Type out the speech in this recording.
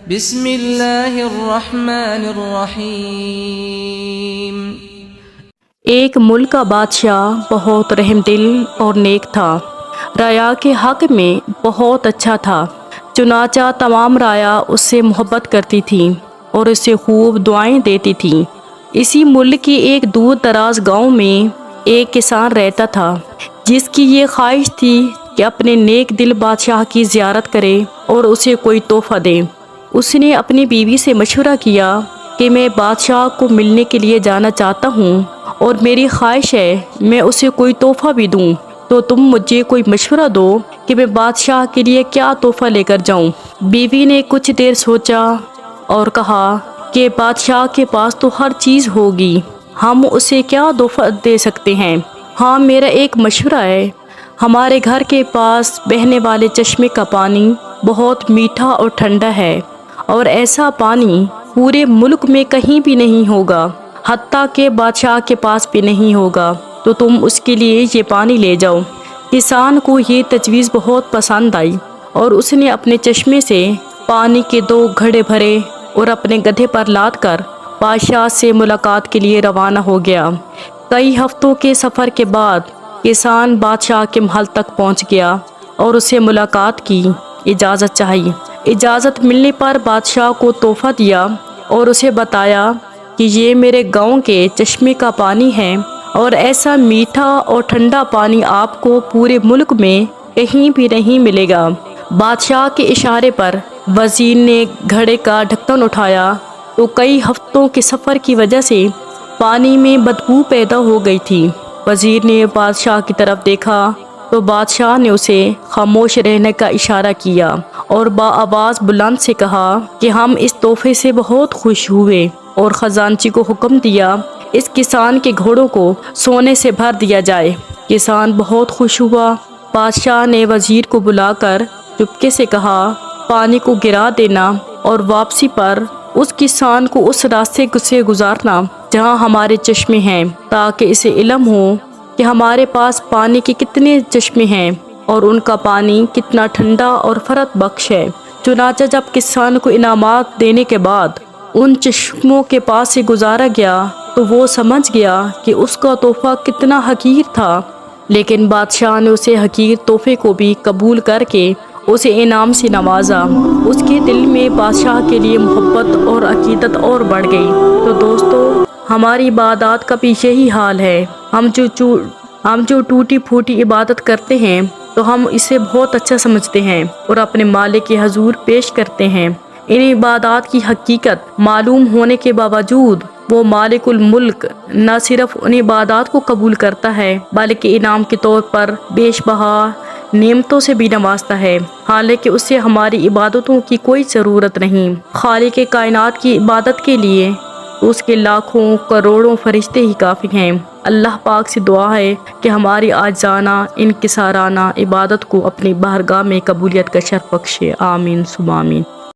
بسم اللہ الرحمن الرحیم۔ ایک ملک کا بادشاہ بہت رحم دل اور نیک تھا، رعایا کے حق میں بہت اچھا تھا۔ چنانچہ تمام رعایا اس سے محبت کرتی تھیں اور اسے خوب دعائیں دیتی تھیں۔ اسی ملک کی ایک دور دراز گاؤں میں ایک کسان رہتا تھا جس کی یہ خواہش تھی کہ اپنے نیک دل بادشاہ کی زیارت کرے اور اسے کوئی تحفہ دے۔ اس نے اپنی بیوی سے مشورہ کیا کہ میں بادشاہ کو ملنے کے لیے جانا چاہتا ہوں اور میری خواہش ہے میں اسے کوئی تحفہ بھی دوں، تو تم مجھے کوئی مشورہ دو کہ میں بادشاہ کے لیے کیا تحفہ لے کر جاؤں۔ بیوی نے کچھ دیر سوچا اور کہا کہ بادشاہ کے پاس تو ہر چیز ہوگی، ہم اسے کیا تحفہ دے سکتے ہیں؟ ہاں، میرا ایک مشورہ ہے۔ ہمارے گھر کے پاس بہنے والے چشمے کا پانی بہت میٹھا اور ٹھنڈا ہے، اور ایسا پانی پورے ملک میں کہیں بھی نہیں ہوگا، حتیٰ کہ بادشاہ کے پاس بھی نہیں ہوگا، تو تم اس کے لیے یہ پانی لے جاؤ۔ کسان کو یہ تجویز بہت پسند آئی اور اس نے اپنے چشمے سے پانی کے 2 گھڑے بھرے اور اپنے گدھے پر لاد کر بادشاہ سے ملاقات کے لیے روانہ ہو گیا۔ کئی ہفتوں کے سفر کے بعد کسان بادشاہ کے محل تک پہنچ گیا اور اسے ملاقات کی اجازت چاہی۔ اجازت ملنے پر بادشاہ کو تحفہ دیا اور اسے بتایا کہ یہ میرے گاؤں کے چشمے کا پانی ہے، اور ایسا میٹھا اور ٹھنڈا پانی آپ کو پورے ملک میں کہیں بھی نہیں ملے گا۔ بادشاہ کے اشارے پر وزیر نے گھڑے کا ڈھکن اٹھایا تو کئی ہفتوں کے سفر کی وجہ سے پانی میں بدبو پیدا ہو گئی تھی۔ وزیر نے بادشاہ کی طرف دیکھا تو بادشاہ نے اسے خاموش رہنے کا اشارہ کیا اور بآواز بلند سے کہا کہ ہم اس تحفے سے بہت خوش ہوئے، اور خزانچی کو حکم دیا اس کسان کے گھوڑوں کو سونے سے بھر دیا جائے۔ کسان بہت خوش ہوا۔ بادشاہ نے وزیر کو بلا کر چپکے سے کہا، پانی کو گرا دینا اور واپسی پر اس کسان کو اس راستے سے گزارنا جہاں ہمارے چشمے ہیں، تاکہ اسے علم ہو کہ ہمارے پاس پانی کے کتنے چشمے ہیں اور ان کا پانی کتنا ٹھنڈا اور فرحت بخش ہے۔ چنانچہ جب کسان کو انعامات دینے کے بعد ان چشموں کے پاس سے گزارا گیا تو وہ سمجھ گیا کہ اس کا تحفہ کتنا حقیر تھا، لیکن بادشاہ نے اسے حقیر تحفے کو بھی قبول کر کے اسے انعام سے نوازا۔ اس کے دل میں بادشاہ کے لیے محبت اور عقیدت اور بڑھ گئی۔ تو دوستو، ہماری عبادات کا بھی یہی حال ہے۔ ہم جو ٹوٹی پھوٹی عبادت کرتے ہیں تو ہم اسے بہت اچھا سمجھتے ہیں اور اپنے مالک کے حضور پیش کرتے ہیں۔ ان عبادات کی حقیقت معلوم ہونے کے باوجود وہ مالک الملک نہ صرف ان عبادات کو قبول کرتا ہے بلکہ انعام کے طور پر بیش بہا نعمتوں سے بھی نوازتا ہے، حالانکہ اسے ہماری عبادتوں کی کوئی ضرورت نہیں۔ خالق کائنات کی عبادت کے لیے اس کے لاکھوں کروڑوں فرشتے ہی کافی ہیں۔ اللہ پاک سے دعا ہے کہ ہماری عاجزانہ انکسارانہ عبادت کو اپنی بارگاہ میں قبولیت کا شرف بخشے۔ آمین ثم آمین۔